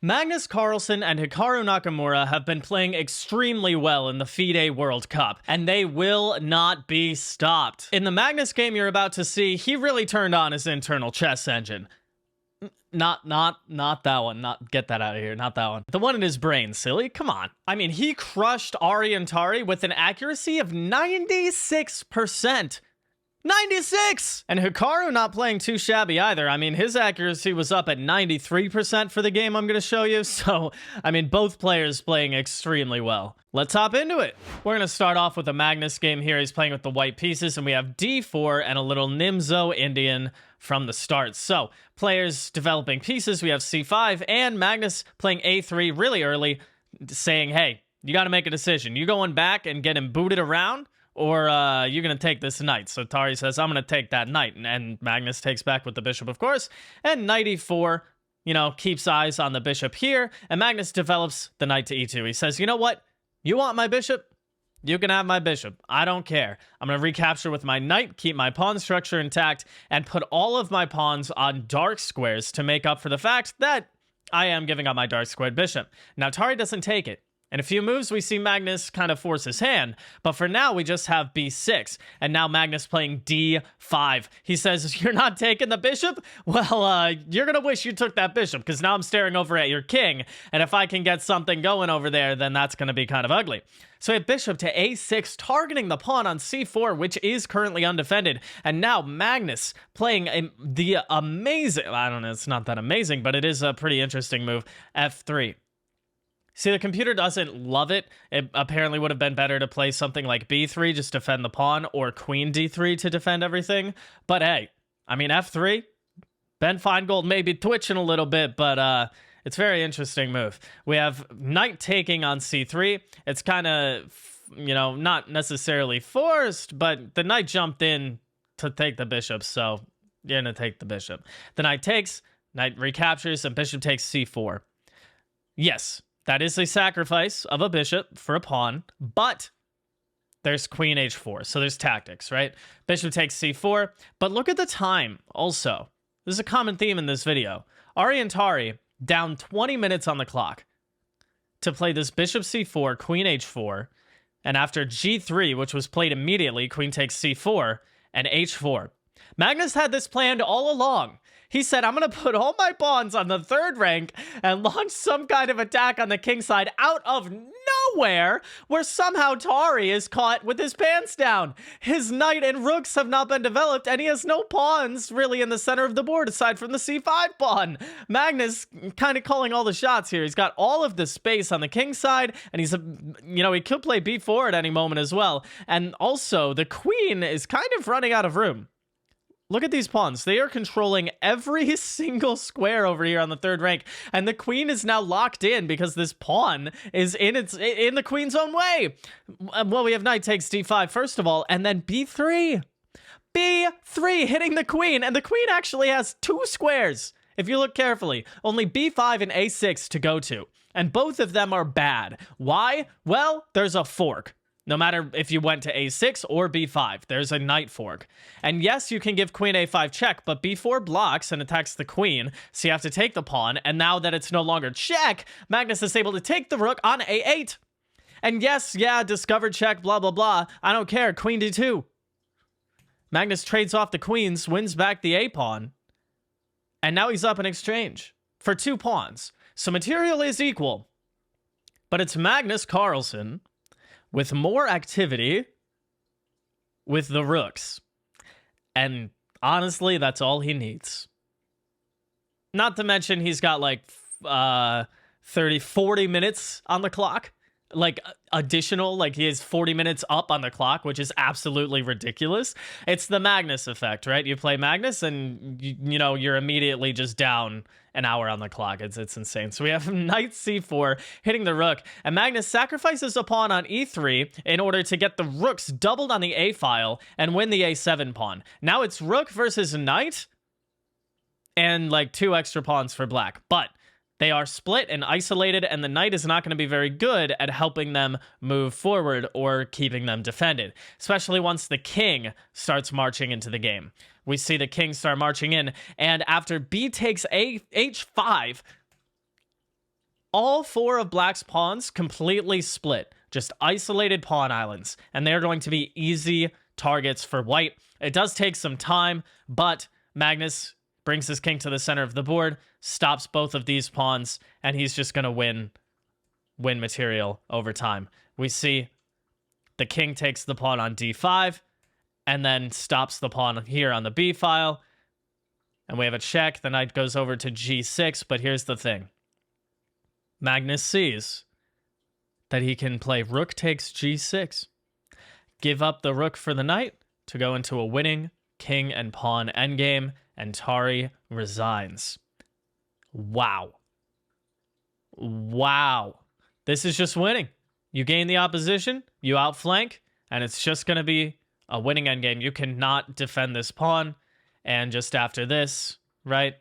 Magnus Carlsen and Hikaru Nakamura have been playing extremely well in the FIDE World Cup, and they will not be stopped. In the Magnus game you're about to see, he really turned on his internal chess engine. Not that one. Get that out of here. Not that one. The one in his brain, silly. Come on. I mean, he crushed Ariantari with an accuracy of 96%. 96! And Hikaru not playing too shabby either. I mean, his accuracy was up at 93% for the game I'm going to show you. So, I mean, both players playing extremely well. Let's hop into it. We're going to start off with a Magnus game here. He's playing with the white pieces, and we have d4 and a little Nimzo Indian from the start. So, players developing pieces. We have c5, and Magnus playing a3 really early, saying, hey, you got to make a decision. You going back and get him booted around? Or you're going to take this knight. So Tari says, I'm going to take that knight. And Magnus takes back with the bishop, of course. And knight e4, keeps eyes on the bishop here. And Magnus develops the knight to e2. He says, you know what? You want my bishop? You can have my bishop. I don't care. I'm going to recapture with my knight, keep my pawn structure intact, and put all of my pawns on dark squares to make up for the fact that I am giving up my dark squared bishop. Now, Tari doesn't take it. In a few moves, we see Magnus kind of force his hand, but for now, we just have b6, and now Magnus playing d5. He says, you're not taking the bishop? Well, you're gonna wish you took that bishop, because now I'm staring over at your king, and if I can get something going over there, then that's gonna be kind of ugly. So we have bishop to a6, targeting the pawn on c4, which is currently undefended, and now Magnus playing the amazing, I don't know, it's not that amazing, but it is a pretty interesting move, f3. See, the computer doesn't love it. It apparently would have been better to play something like b3, just defend the pawn, or queen d3 to defend everything. But hey, I mean, f3, Ben Feingold may be twitching a little bit, but it's a very interesting move. We have knight taking on c3. It's kind of, not necessarily forced, but the knight jumped in to take the bishop, so you're going to take the bishop. The knight takes, knight recaptures, and bishop takes c4. Yes. That is a sacrifice of a bishop for a pawn, but there's queen h4, so there's tactics, right? Bishop takes c4, but look at the time also. This is a common theme in this video. Ariantari down 20 minutes on the clock to play this bishop c4, queen h4, and after g3, which was played immediately, queen takes c4, and h4. Magnus had this planned all along. He said, I'm going to put all my pawns on the third rank and launch some kind of attack on the king side out of nowhere, where somehow Tari is caught with his pants down. His knight and rooks have not been developed, and he has no pawns really in the center of the board aside from the c5 pawn. Magnus kind of calling all the shots here. He's got all of the space on the king side, and he's, he could play b4 at any moment as well. And also, the queen is kind of running out of room. Look at these pawns. They are controlling every single square over here on the third rank. And the queen is now locked in because this pawn is in the queen's own way. Well, we have knight takes d5 first of all, and then b3. b3 hitting the queen, and the queen actually has two squares. If you look carefully, only b5 and a6 to go to. And both of them are bad. Why? Well, there's a fork. No matter if you went to a6 or b5, there's a knight fork. And yes, you can give queen a5 check, but b4 blocks and attacks the queen, so you have to take the pawn, and now that it's no longer check, Magnus is able to take the rook on a8. And yes, yeah, discovered check, blah, blah, blah. I don't care, queen d2. Magnus trades off the queens, wins back the a-pawn, and now he's up in exchange for 2 pawns. So material is equal, but it's Magnus Carlsen with more activity with the rooks. And honestly, that's all he needs. Not to mention he's got like 40 minutes on the clock. Like additional, like he has 40 minutes up on the clock, which is absolutely ridiculous. It's the Magnus effect, right? You play Magnus and you're immediately just down an hour on the clock. It's insane. So we have knight c4 hitting the rook, and Magnus sacrifices a pawn on e3 in order to get the rooks doubled on the a file and win the a7 pawn. Now it's rook versus knight and like 2 extra pawns for black, but they are split and isolated, and the knight is not going to be very good at helping them move forward or keeping them defended, especially once the king starts marching into the game. We see the king start marching in, and after b takes h5, all 4 of black's pawns completely split, just isolated pawn islands, and they're going to be easy targets for white. It does take some time, but Magnus brings his king to the center of the board, stops both of these pawns, and he's just going to win material over time. We see the king takes the pawn on d5, and then stops the pawn here on the b file, and we have a check. The knight goes over to g6, but here's the thing. Magnus sees that he can play rook takes g6, give up the rook for the knight to go into a winning king and pawn endgame, and Tari resigns. Wow. Wow. This is just winning. You gain the opposition, you outflank, and it's just going to be a winning endgame. You cannot defend this pawn, and just after this, right,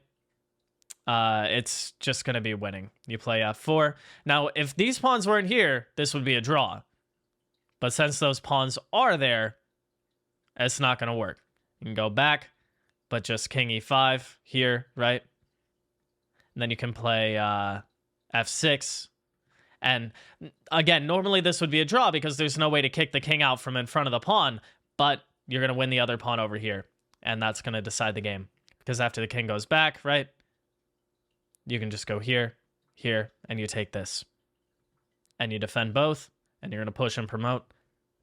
it's just going to be winning. You play f4. Now, if these pawns weren't here, this would be a draw. But since those pawns are there, it's not going to work. You can go back, but just king e5 here, right? And then you can play f6. And again, normally this would be a draw because there's no way to kick the king out from in front of the pawn, but you're going to win the other pawn over here, and that's going to decide the game. Because after the king goes back, right, you can just go here, here, and you take this. And you defend both, and you're going to push and promote.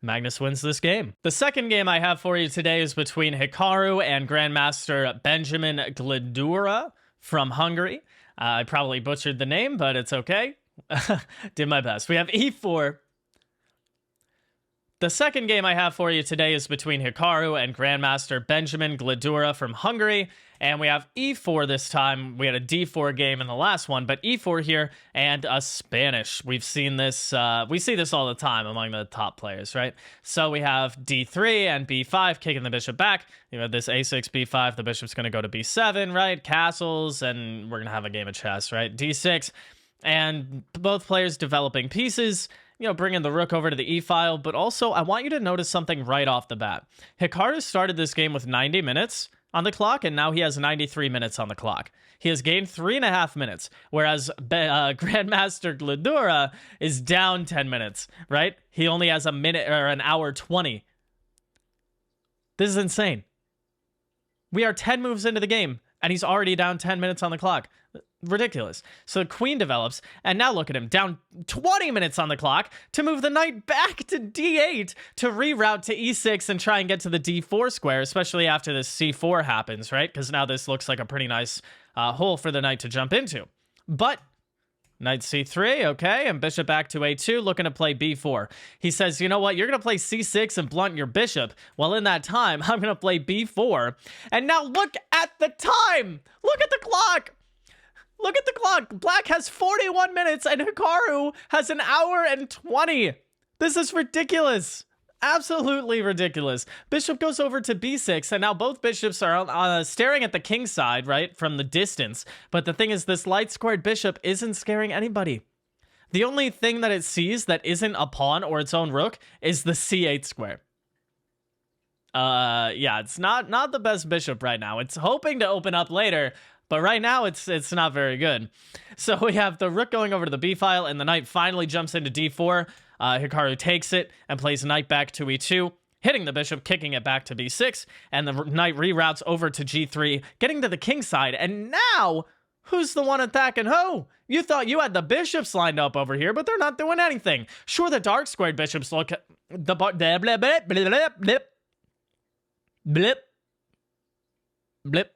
Magnus wins this game. The second game I have for you today is between Hikaru and Grandmaster Benjamin Gledura from Hungary. I probably butchered the name, but it's okay. Did my best. We have e4. The second game I have for you today is between Hikaru and Grandmaster Benjamin Gledura from Hungary. And we have e4 this time. We had a d4 game in the last one, but e4 here and a Spanish. We've seen this, we see this all the time among the top players, right? So we have d3 and b5, kicking the bishop back. You know, this a6, b5, the bishop's going to go to b7, right? Castles, and we're going to have a game of chess, right? d6, and both players developing pieces, you know, bringing the rook over to the e-file. But also, I want you to notice something right off the bat. Hikaru started this game with 90 minutes on the clock, and now he has 93 minutes on the clock. He has gained 3.5 minutes, whereas Grandmaster Gledura is down 10 minutes, right? He only has a minute or an hour 20. This is insane. We are 10 moves into the game, and he's already down 10 minutes on the clock. Ridiculous. So the queen develops, and now look at him, down 20 minutes on the clock to move the knight back to d8 to reroute to e6 and try and get to the d4 square, especially after this c4 happens, right? Because now this looks like a pretty nice hole for the knight to jump into. But knight c3, okay, and bishop back to a2, looking to play b4. He says, you know what, you're going to play c6 and blunt your bishop. Well, in that time, I'm going to play b4. And now look at the time! Look at the clock! Look at the clock. Black has 41 minutes and Hikaru has an hour and 20. This is ridiculous. Absolutely ridiculous. Bishop goes over to b6, and now both bishops are staring at the king side, right, from the distance. But the thing is, this light squared bishop isn't scaring anybody. The only thing that it sees that isn't a pawn or its own rook is the c8 square. Yeah, it's not the best bishop right now. It's hoping to open up later, but right now, it's not very good. So we have the rook going over to the b-file, and the knight finally jumps into d4. Hikaru takes it and plays knight back to e2, hitting the bishop, kicking it back to b6, and the knight reroutes over to g3, getting to the king side. And now, who's the one attacking who? You thought you had the bishops lined up over here, but they're not doing anything. Sure, the dark squared bishops look at the blip, blip, blip, blip, blip, blip.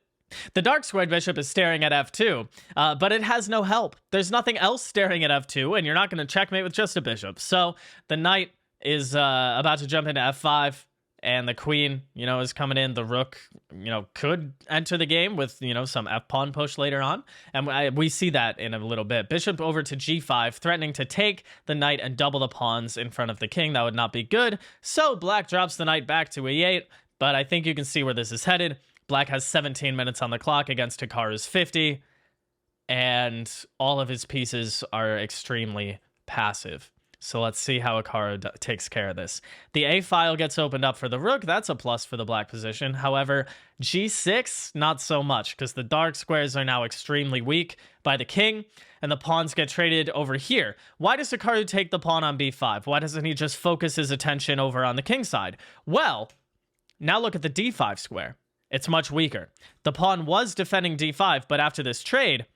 The dark squared bishop is staring at f2, but it has no help. There's nothing else staring at f2, and you're not going to checkmate with just a bishop. So the knight is about to jump into f5, and the queen, you know, is coming in. The rook, you know, could enter the game with, you know, some f-pawn push later on, and we see that in a little bit. Bishop over to g5, threatening to take the knight and double the pawns in front of the king. That would not be good. So black drops the knight back to e8, but I think you can see where this is headed. Black has 17 minutes on the clock against Hikaru's 50, and all of his pieces are extremely passive. So let's see how Hikaru takes care of this. The A file gets opened up for the rook. That's a plus for the black position. However, G6, not so much, because the dark squares are now extremely weak by the king, and the pawns get traded over here. Why does Hikaru take the pawn on B5? Why doesn't he just focus his attention over on the king side? Well, now look at the D5 square. It's much weaker. The pawn was defending D5, but after this trade,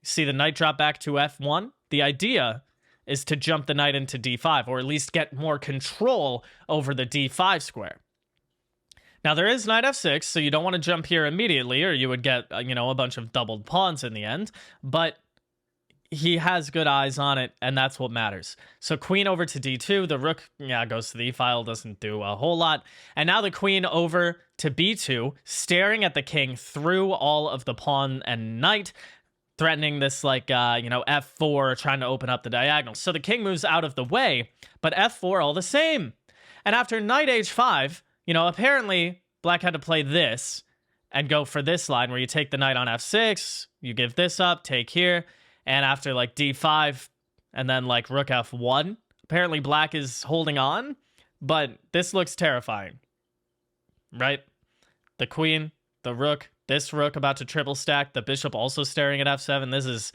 see the knight drop back to F1? The idea is to jump the knight into D5, or at least get more control over the D5 square. Now, there is knight F6, so you don't want to jump here immediately, or you would get, a bunch of doubled pawns in the end, but he has good eyes on it, and that's what matters. So queen over to D2, the rook, goes to the E file, doesn't do a whole lot, and now the queen over to B2, staring at the king through all of the pawn and knight, threatening this, F4, trying to open up the diagonal. So the king moves out of the way, but F4 all the same. And after knight H5, apparently black had to play this and go for this line where you take the knight on F6, you give this up, take here, and after, D5, and then, rook F1, apparently black is holding on, but this looks terrifying, right? The queen, the rook, this rook about to triple stack, the bishop also staring at F7. This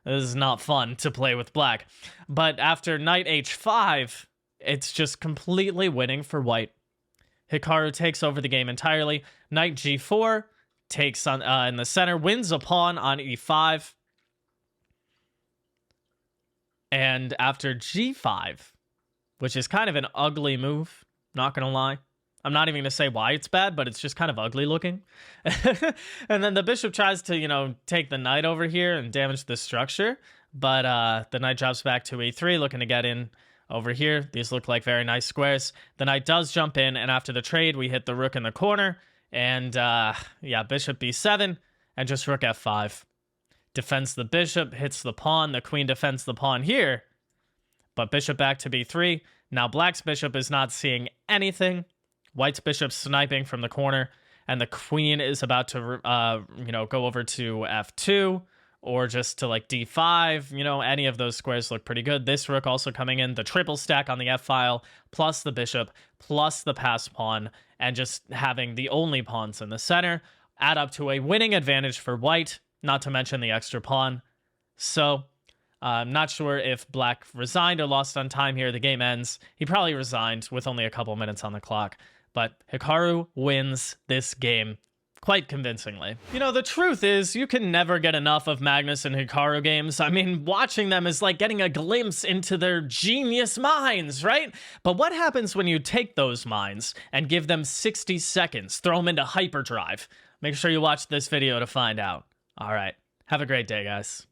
is not fun to play with black. But after knight H5, it's just completely winning for white. Hikaru takes over the game entirely. Knight G4 takes on in the center, wins a pawn on E5. And after G5, which is kind of an ugly move, not gonna lie. I'm not even going to say why it's bad, but it's just kind of ugly looking. And then the bishop tries to, take the knight over here and damage the structure. But the knight drops back to E3, looking to get in over here. These look like very nice squares. The knight does jump in, and after the trade, we hit the rook in the corner. And, bishop B7, and just rook F5. Defends the bishop, hits the pawn. The queen defends the pawn here. But bishop back to B3. Now black's bishop is not seeing anything. White's bishop sniping from the corner, and the queen is about to, go over to F2 or just to D5. Any of those squares look pretty good. This rook also coming in, the triple stack on the F file, plus the bishop, plus the pass pawn, and just having the only pawns in the center add up to a winning advantage for white, not to mention the extra pawn. So I'm not sure if black resigned or lost on time here. The game ends. He probably resigned with only a couple minutes on the clock. But Hikaru wins this game quite convincingly. The truth is, you can never get enough of Magnus and Hikaru games. I mean, watching them is like getting a glimpse into their genius minds, right? But what happens when you take those minds and give them 60 seconds, throw them into hyperdrive? Make sure you watch this video to find out. All right, have a great day, guys.